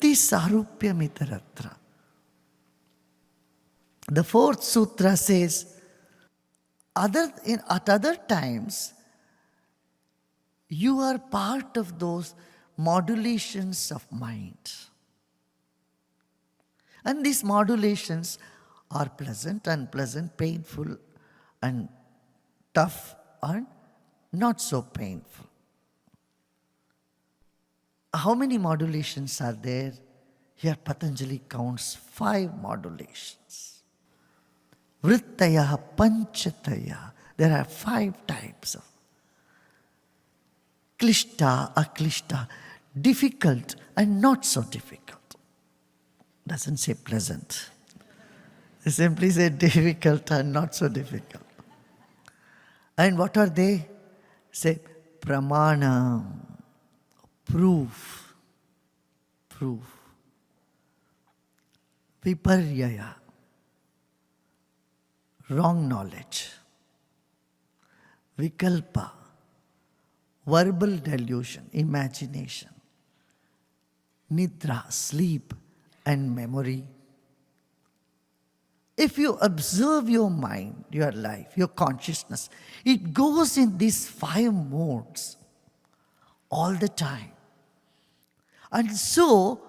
Vritti sarupyamitharatra. The fourth sutra says, at other times, you are part of those modulations of mind. And these modulations are pleasant, unpleasant, painful, and tough, and not so painful. How many modulations are there? Here Patanjali counts 5 modulations. Vrittaya panchataya. There are 5 types of klishta, aklishta, difficult and not so difficult. Doesn't say pleasant. They simply say difficult and not so difficult. And what are they? Say pramana, proof. Viparyaya, wrong knowledge. Vikalpa, verbal delusion, imagination. Nidra, sleep and memory. If you observe your mind, your life, your consciousness, it goes in these 5 modes all the time. And so,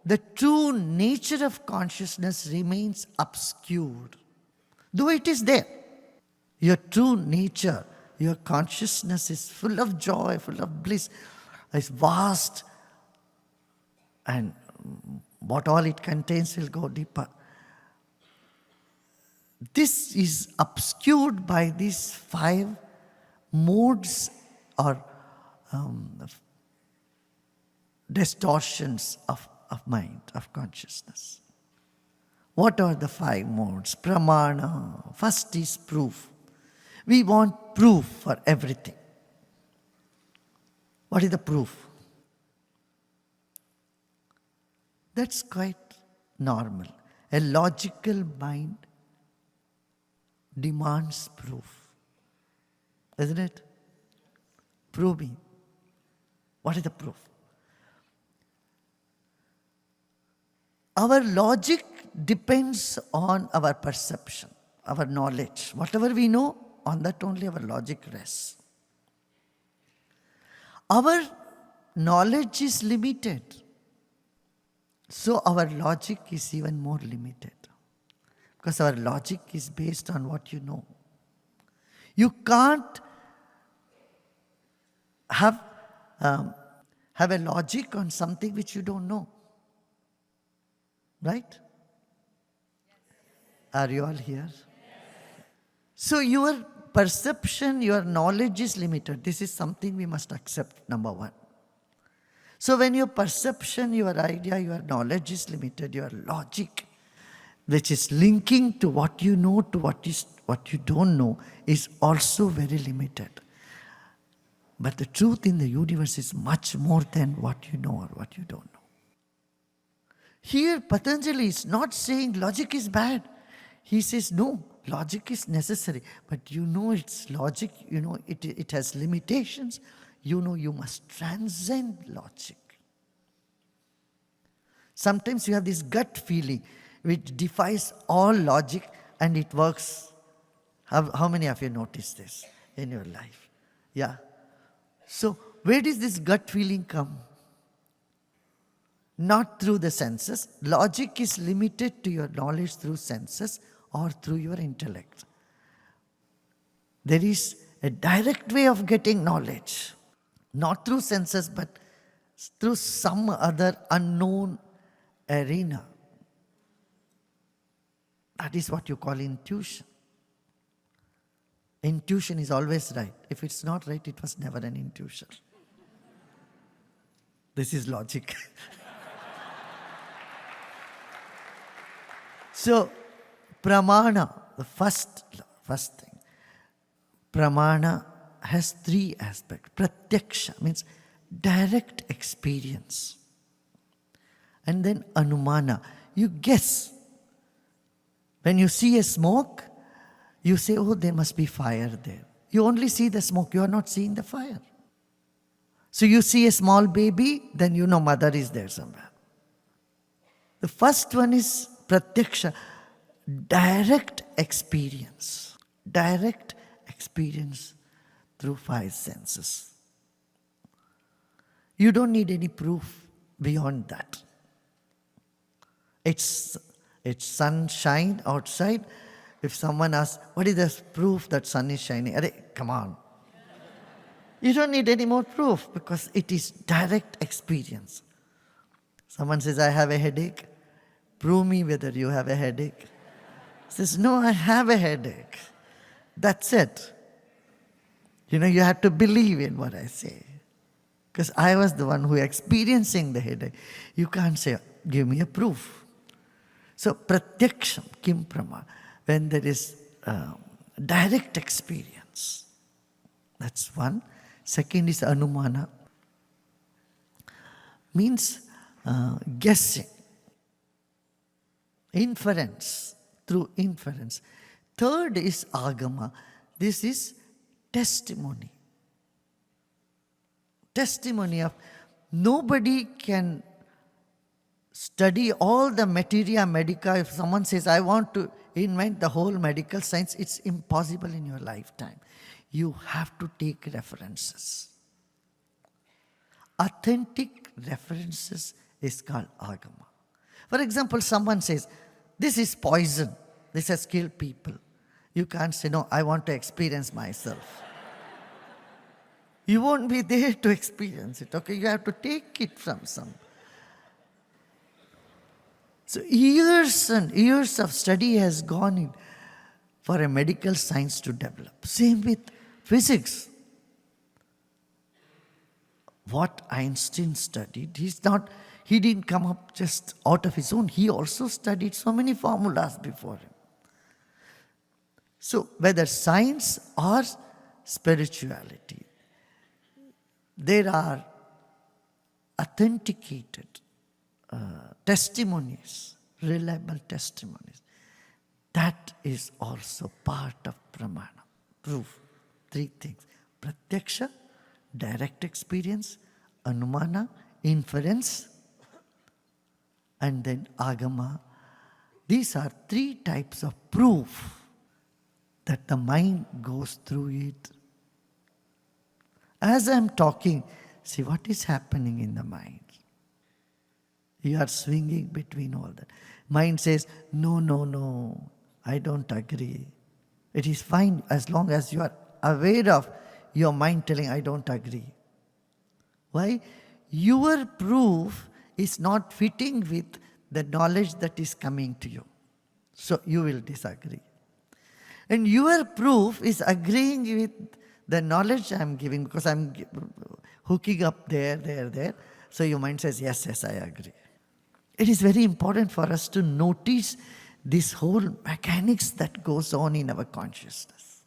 the true nature of consciousness remains obscured, though it is there. Your true nature, your consciousness is full of joy, full of bliss, is vast, and what all it contains will go deeper. This is obscured by these 5 modes or distortions of mind, of consciousness. What are the 5 modes? Pramana. First is proof. We want proof for everything. What is the proof? That's quite normal. A logical mind demands proof. Isn't it? Prove me. What is the proof? Our logic depends on our perception, our knowledge. Whatever we know, on that only our logic rests. Our knowledge is limited. So our logic is even more limited. Because our logic is based on what you know. You can't have a logic on something which you don't know. Right? Are you all here? So your perception, your knowledge is limited. This is something we must accept, number 1. So when your perception, your idea, your knowledge is limited, your logic, which is linking to what you know to what you don't know, is also very limited. But the truth in the universe is much more than what you know or what you don't know. Here Patanjali is not saying logic is bad. He says no, logic is necessary. But you know it's logic, you know it has limitations. You know you must transcend logic. Sometimes you have this gut feeling which defies all logic and it works. How many of you noticed this in your life? Yeah. So where does this gut feeling come? Not through the senses. Logic is limited to your knowledge through senses or through your intellect. There is a direct way of getting knowledge. Not through senses, but through some other unknown arena. That is what you call intuition. Intuition is always right. If it's not right, it was never an intuition. This is logic. So, pramana, the first thing. Pramana has 3 aspects. Pratyaksha means direct experience. And then anumana, you guess. When you see a smoke, you say, oh, there must be fire there. You only see the smoke, you are not seeing the fire. So you see a small baby, then you know mother is there somewhere. The first one is pratyaksha, direct experience. Direct experience through five senses. You don't need any proof beyond that. It's sunshine outside. If someone asks, what is the proof that sun is shining? Come on. You don't need any more proof because it is direct experience. Someone says, I have a headache. Prove me whether you have a headache. Says, no, I have a headache. That's it. You have to believe in what I say. Because I was the one who experiencing the headache. You can't say, give me a proof. So, pratyaksham, kim prama, when there is direct experience. That's one. Second is anumana. Means guessing. Inference, through inference. Third is agama. This is testimony. Testimony of nobody can study all the materia medica. If someone says, I want to invent the whole medical science, it's impossible in your lifetime. You have to take references. Authentic references is called agama. For example, someone says, this is poison. This has killed people. You can't say, no, I want to experience myself. You won't be there to experience it, okay? You have to take it from some. So years and years of study has gone in for a medical science to develop. Same with physics. What Einstein studied, he didn't come up just out of his own. He also studied so many formulas before him. So whether science or spirituality, there are authenticated testimonies, reliable testimonies. That is also part of pramana, proof. Three things: pratyaksha, direct experience; anumana, inference; and then agama. These are three types of proof that the mind goes through it. As I'm talking, see what is happening in the mind. You are swinging between all that. Mind says, no, I don't agree. It is fine as long as you are aware of your mind telling, I don't agree. Why? Your proof is not fitting with the knowledge that is coming to you. So you will disagree. And your proof is agreeing with the knowledge I am giving because I am hooking up there. So your mind says, yes, I agree. It is very important for us to notice this whole mechanics that goes on in our consciousness.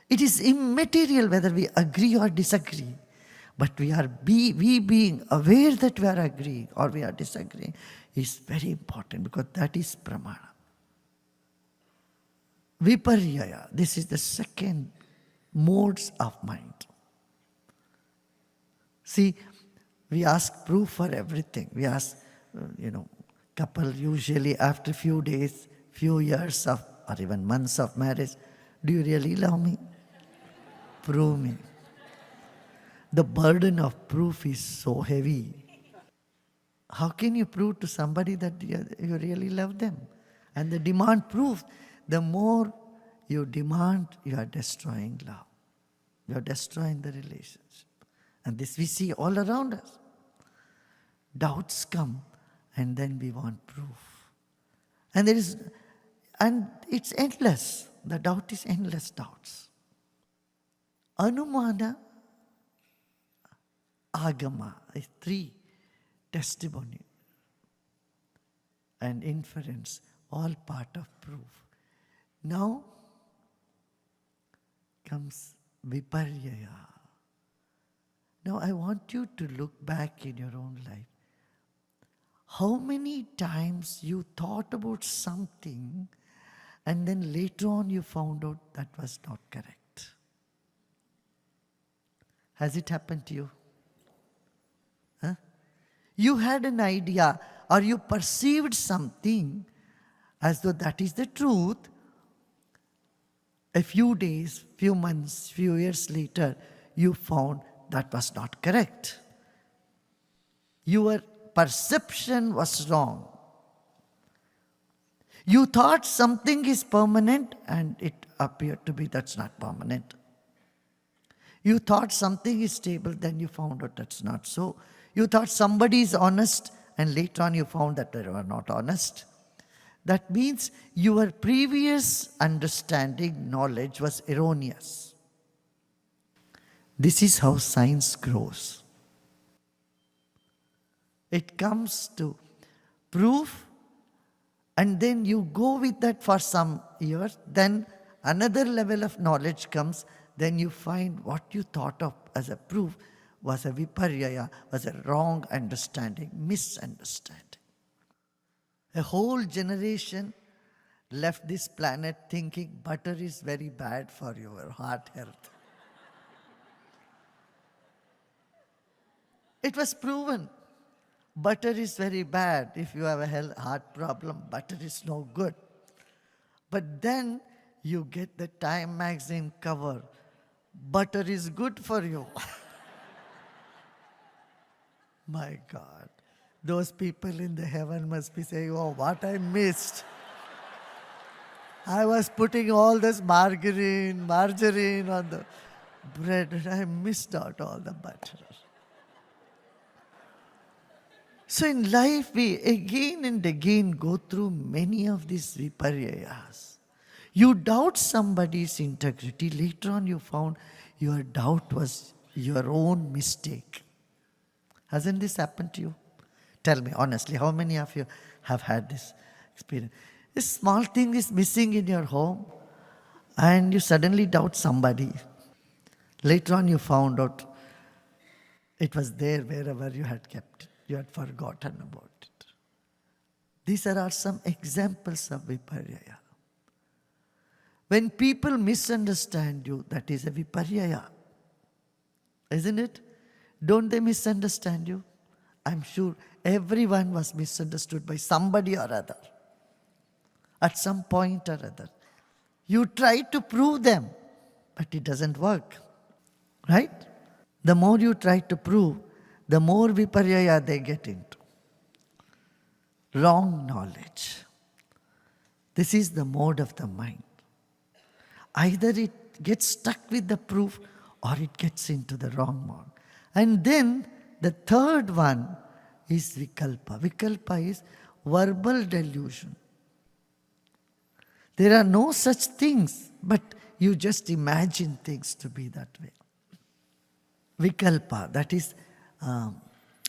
It is immaterial whether we agree or disagree. But we being aware that we are agreeing or we are disagreeing is very important because that is pramana. Viparyaya, this is the second modes of mind. See, we ask proof for everything. We ask, couple usually after few days, few years of, or even months of marriage, do you really love me? Prove me. The burden of proof is so heavy. How can you prove to somebody that you really love them? And the demand proof, the more you demand, you are destroying love. You are destroying the relationship. And this we see all around us. Doubts come and then we want proof. And it's endless. The doubt is endless doubts. Anumana, agama is three: testimony and inference, all part of proof. Now comes viparyaya. Now I want you to look back in your own life. How many times you thought about something and then later on you found out that was not correct? Has it happened to you? Huh? You had an idea, or you perceived something as though that is the truth, a few days, few months, few years later, you found that was not correct. Your perception was wrong. You thought something is permanent and it appeared to be that's not permanent. You thought something is stable, then you found out that's not so. You thought somebody is honest and later on you found that they were not honest. That means your previous understanding, knowledge was erroneous. This is how science grows. It comes to proof, and then you go with that for some years, then another level of knowledge comes, then you find what you thought of as a proof was a viparyaya, was a wrong understanding, misunderstanding. A whole generation left this planet thinking butter is very bad for your heart health. It was proven. Butter is very bad. If you have a heart problem, butter is no good. But then you get the Time magazine cover. Butter is good for you. My God. Those people in the heaven must be saying, oh, what I missed. I was putting all this margarine on the bread and I missed out all the butter. So in life, we again and again go through many of these viparyayas. You doubt somebody's integrity. Later on, you found your doubt was your own mistake. Hasn't this happened to you? Tell me honestly, how many of you have had this experience? This small thing is missing in your home and you suddenly doubt somebody. Later on, you found out it was there wherever you had kept it. You had forgotten about it. These are some examples of viparyaya. When people misunderstand you, that is a viparyaya. Isn't it? Don't they misunderstand you? I'm sure everyone was misunderstood by somebody or other. At some point or other. You try to prove them, but it doesn't work. Right? The more you try to prove, the more viparyaya they get into. Wrong knowledge. This is the mode of the mind. Either it gets stuck with the proof or it gets into the wrong mode. And then the third one is vikalpa. Vikalpa is verbal delusion. There are no such things, but you just imagine things to be that way. Vikalpa, that is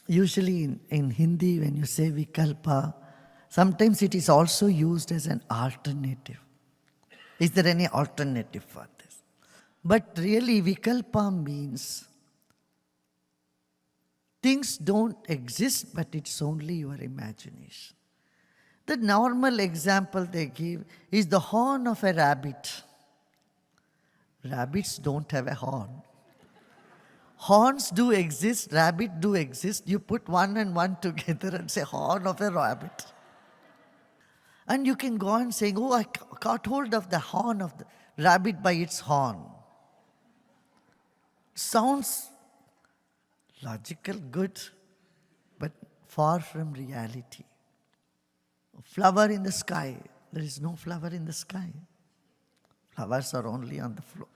usually in Hindi when you say vikalpa, sometimes it is also used as an alternative. Is there any alternative for this? But really vikalpa means things don't exist, but it's only your imagination. The normal example they give is the horn of a rabbit. Rabbits don't have a horn. Horns do exist, rabbit do exist. You put one and one together and say horn of a rabbit. And you can go on saying, oh, I caught hold of the horn of the rabbit by its horn. Sounds logical, good, but far from reality. Flower in the sky. There is no flower in the sky. Flowers are only on the floor,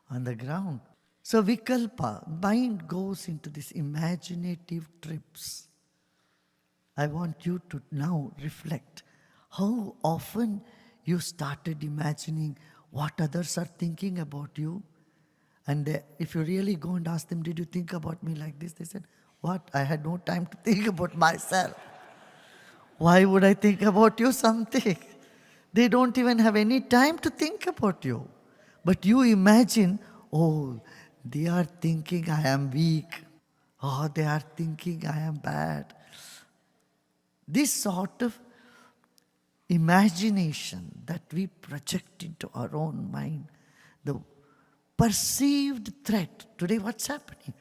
on the ground. So vikalpa, mind goes into these imaginative trips. I want you to now reflect how often you started imagining what others are thinking about you. And if you really go and ask them, did you think about me like this? They said, what? I had no time to think about myself. Why would I think about you something? They don't even have any time to think about you. But you imagine, oh, they are thinking I am weak. Oh, they are thinking I am bad. This sort of imagination that we project into our own mind, the perceived threat. Today what's happening?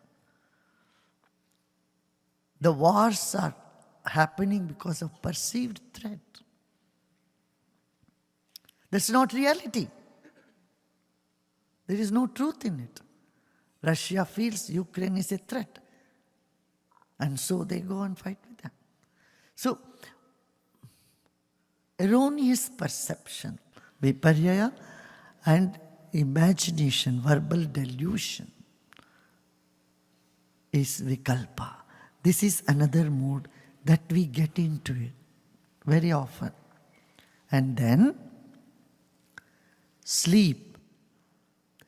The wars are happening because of perceived threat. That's not reality. There is no truth in it. Russia feels Ukraine is a threat. And so they go and fight with them. So, erroneous perception, viparyaya, and imagination, verbal delusion, is vikalpa. This is another mode that we get into it very often. And then, sleep.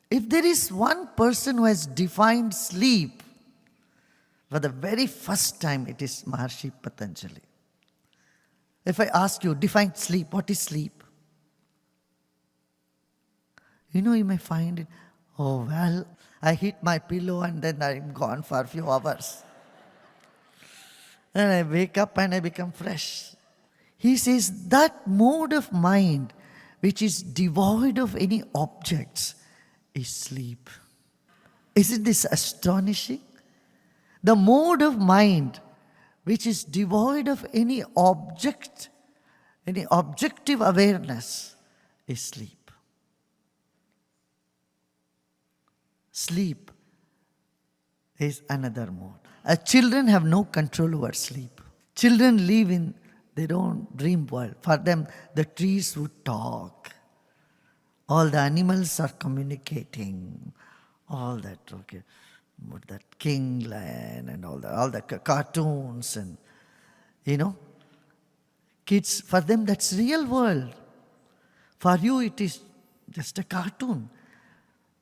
If there is one person who has defined sleep, for the very first time, it is Maharshi Patanjali. If I ask you, define sleep, what is sleep? You may find it, oh well, I hit my pillow and then I'm gone for a few hours. And I wake up and I become fresh. He says that mode of mind which is devoid of any objects is sleep. Isn't this astonishing? The mode of mind which is devoid of any object, any objective awareness is sleep. Sleep is another mode. Children have no control over sleep. Children live in their own dream world. For them, the trees would talk. All the animals are communicating. All that, okay. That King Lion and all the cartoons and, kids, for them that's real world. For you it is just a cartoon.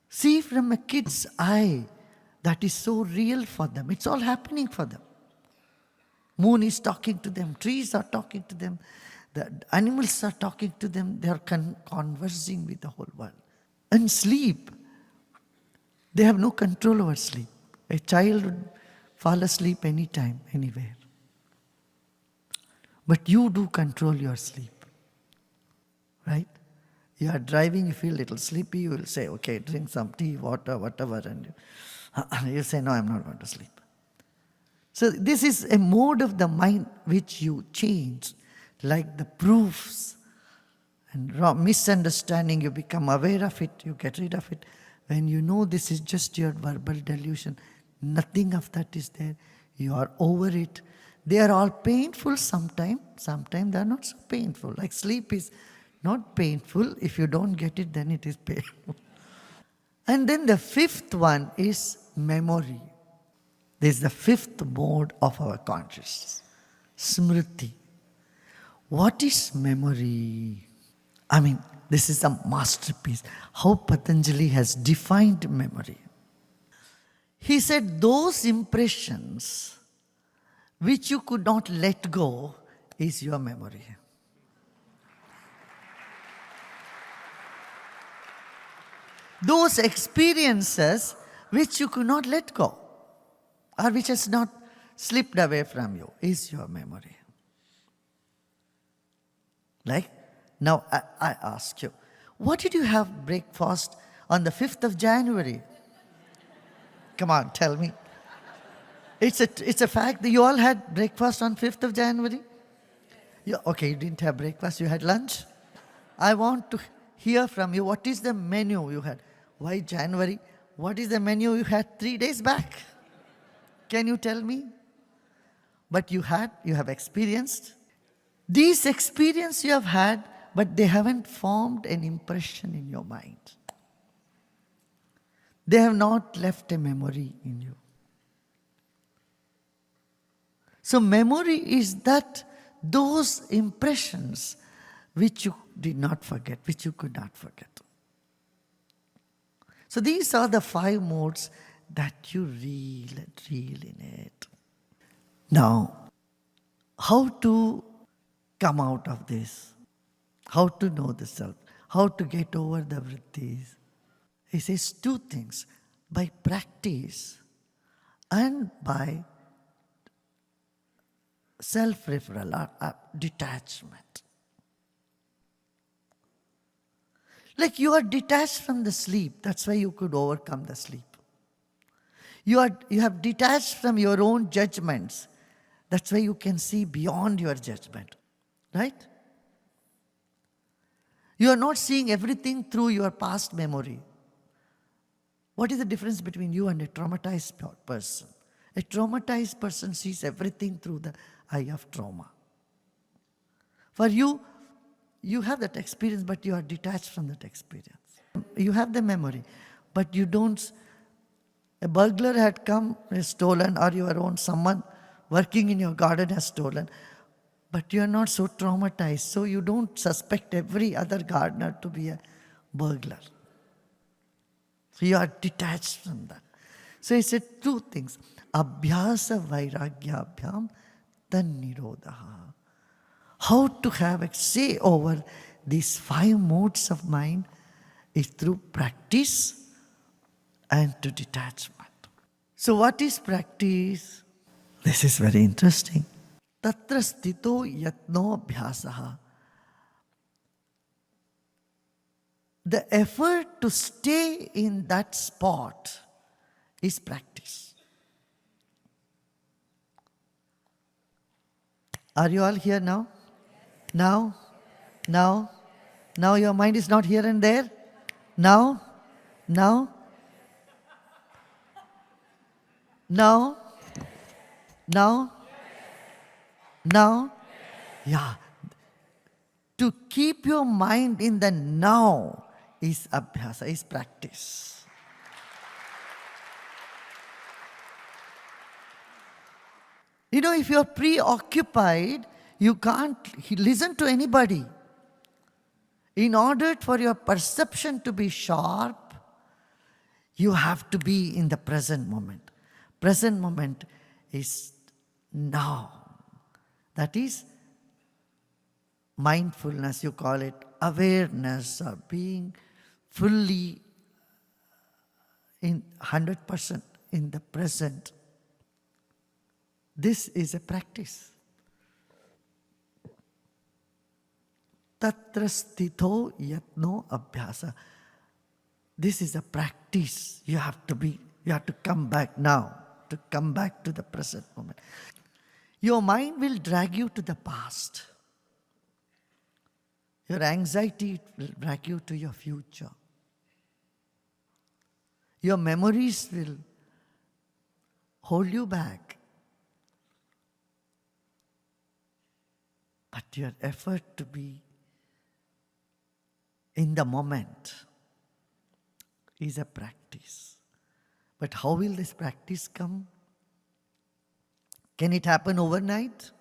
See from a kid's eye, that is so real for them. It's all happening for them. Moon is talking to them, trees are talking to them, the animals are talking to them, they are conversing with the whole world. And sleep, they have no control over sleep. A child would fall asleep anytime, anywhere. But you do control your sleep. Right? You are driving, you feel a little sleepy, you will say, okay, drink some tea, water, whatever, and you say, no, I'm not going to sleep. So this is a mode of the mind which you change, like the proofs and misunderstanding, you become aware of it, you get rid of it. When you know this is just your verbal delusion, nothing of that is there, you are over it. They are all painful sometimes they are not so painful. Like sleep is not painful. If you don't get it, then it is painful. And then the fifth one is memory. This is the fifth mode of our consciousness. Smriti. What is memory? This is a masterpiece. How Patanjali has defined memory. He said those impressions which you could not let go is your memory. Those experiences which you could not let go, or which has not slipped away from you, is your memory. Like, now I ask you, what did you have breakfast on the 5th of January? Come on, tell me. It's a fact that you all had breakfast on 5th of January? Okay, you didn't have breakfast, you had lunch? I want to hear from you, what is the menu you had? Why January? What is the menu you had 3 days back? Can you tell me? But you have experienced. These experiences you have had, but they haven't formed an impression in your mind. They have not left a memory in you. So memory is those impressions which you did not forget, which you could not forget. So these are the 5 modes that you reel in it. Now, how to come out of this? How to know the self? How to get over the vrittis? He says 2 things. By practice and by self-referral or detachment. Like you are detached from the sleep. That's why you could overcome the sleep. You have detached from your own judgments. That's why you can see beyond your judgment. Right? You are not seeing everything through your past memory. What is the difference between you and a traumatized person? A traumatized person sees everything through the eye of trauma. For you, you have that experience, but you are detached from that experience. You have the memory, but you don't. A burglar had come, has stolen, or your own someone working in your garden has stolen. But you are not so traumatized, so you don't suspect every other gardener to be a burglar. So you are detached from that. So he said two things. Abhyasa vairagyabhyam tannirodha. How to have a say over these 5 modes of mind is through practice and to detachment. So what is practice? This is very interesting. Tatra sthito yatno abhyasaha. The effort to stay in that spot is practice. Are you all here now? Now? Now? Now your mind is not here and there? Now? Now? Now? Now? Now? Yeah. To keep your mind in the now is abhyasa, is practice. You know, if you're preoccupied, you can't listen to anybody. In order for your perception to be sharp, you have to be in the present moment. Present moment is now. That is mindfulness, you call it, awareness, or being fully in 100% in the present. This is a practice. Tatra sthito yatno abhyasa. This is a practice. You have to come back now, to come back to the present moment. Your mind will drag you to the past. Your anxiety will drag you to your future. Your memories will hold you back. But your effort to be in the moment is a practice. But how will this practice come? Can it happen overnight?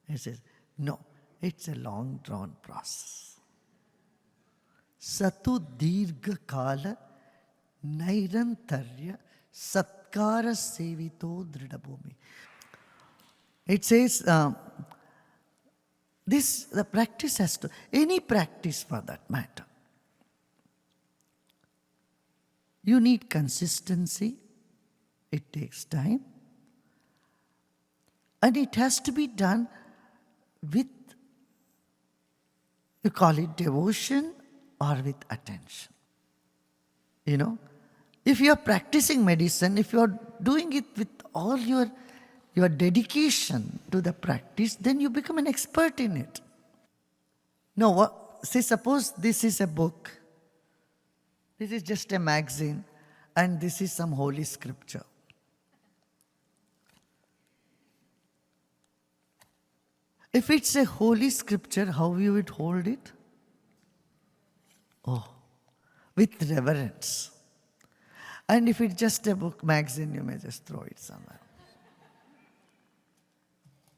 He says, no, it's a long drawn process. Satu dirgha kala nairantarya satkara sevito dridabhumi. It says, the practice has to, any practice for that matter. You need consistency. It takes time. And it has to be done with, you call it devotion or with attention. You know, if you are practicing medicine, if you are doing it with all your dedication to the practice, then you become an expert in it. No, say suppose this is a book, this is just a magazine, and this is some holy scripture. If it's a holy scripture, how you would hold it? Oh, with reverence. And if it's just a book magazine, you may just throw it somewhere.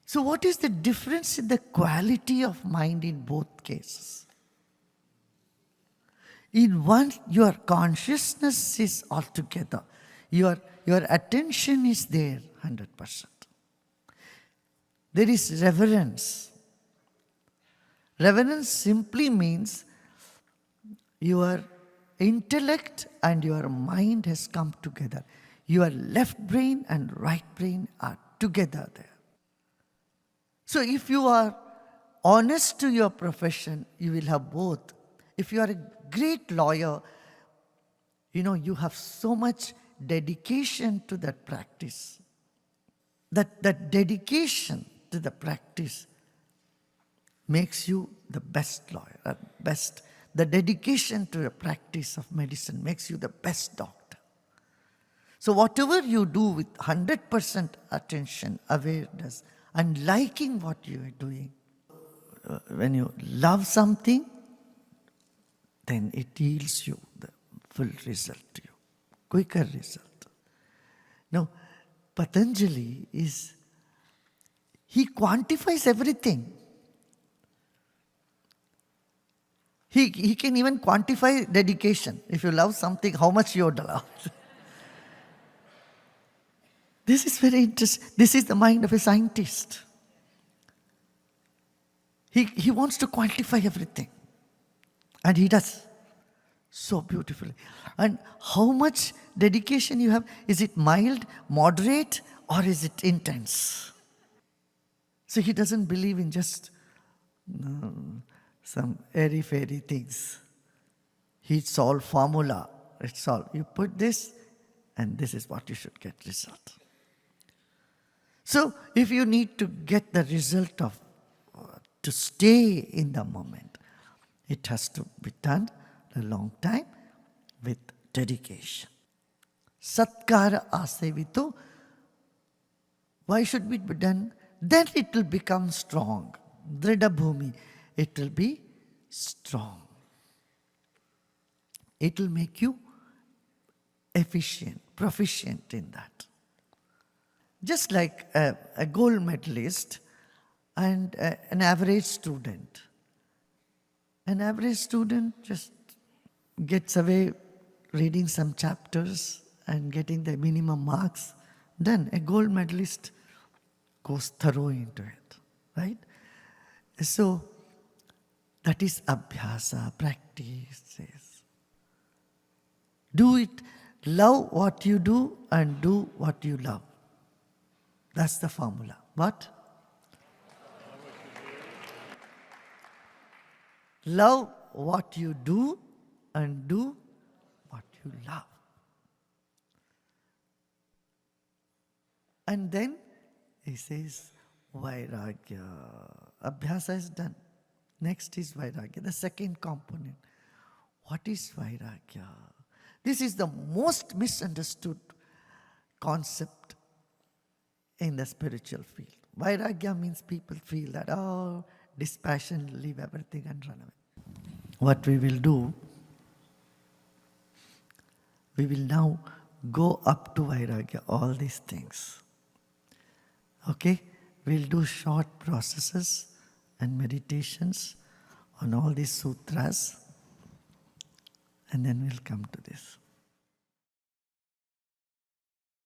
So what is the difference in the quality of mind in both cases? In one, your consciousness is altogether. Your attention is there 100%. There is reverence. Reverence simply means your intellect and your mind has come together. Your left brain and right brain are together there. So if you are honest to your profession, you will have both. If you are a great lawyer, you know, you have so much dedication to that practice. that dedication to the practice makes you the best lawyer, the dedication to the practice of medicine makes you the best doctor. So whatever you do with 100% attention, awareness, and liking what you are doing, when you love something, then it yields you the full result to you, quicker result. Now, Patanjali he quantifies everything. He can even quantify dedication. If you love something, how much you would love. This is very interesting. This is the mind of a scientist. He wants to quantify everything. And he does so beautifully. And how much dedication you have? Is it mild, moderate, or is it intense? So he doesn't believe in just some airy-fairy things. It's all formula. It's all. You put this, and this is what you should get result. So if you need to get the result of, to stay in the moment, it has to be done a long time with dedication. Satkara asevito. Why should it be done? Then it will become strong. Drida bhumi. It will be strong. It will make you efficient, proficient in that. Just like a gold medalist and an average student. An average student just gets away reading some chapters and getting the minimum marks. Then a gold medalist goes thorough into it, right? So that is abhyasa, practice. Do it, love what you do and do what you love. That's the formula. What? Love what you do and do what you love. And then he says, Vairagya. Abhyasa is done. Next is Vairagya, the second component. What is Vairagya? This is the most misunderstood concept in the spiritual field. Vairagya means people feel that, dispassion, leave everything and run away. What we will do, we will now go up to Vairagya, all these things. Okay? We'll do short processes and meditations on all these sutras, and then we'll come to this.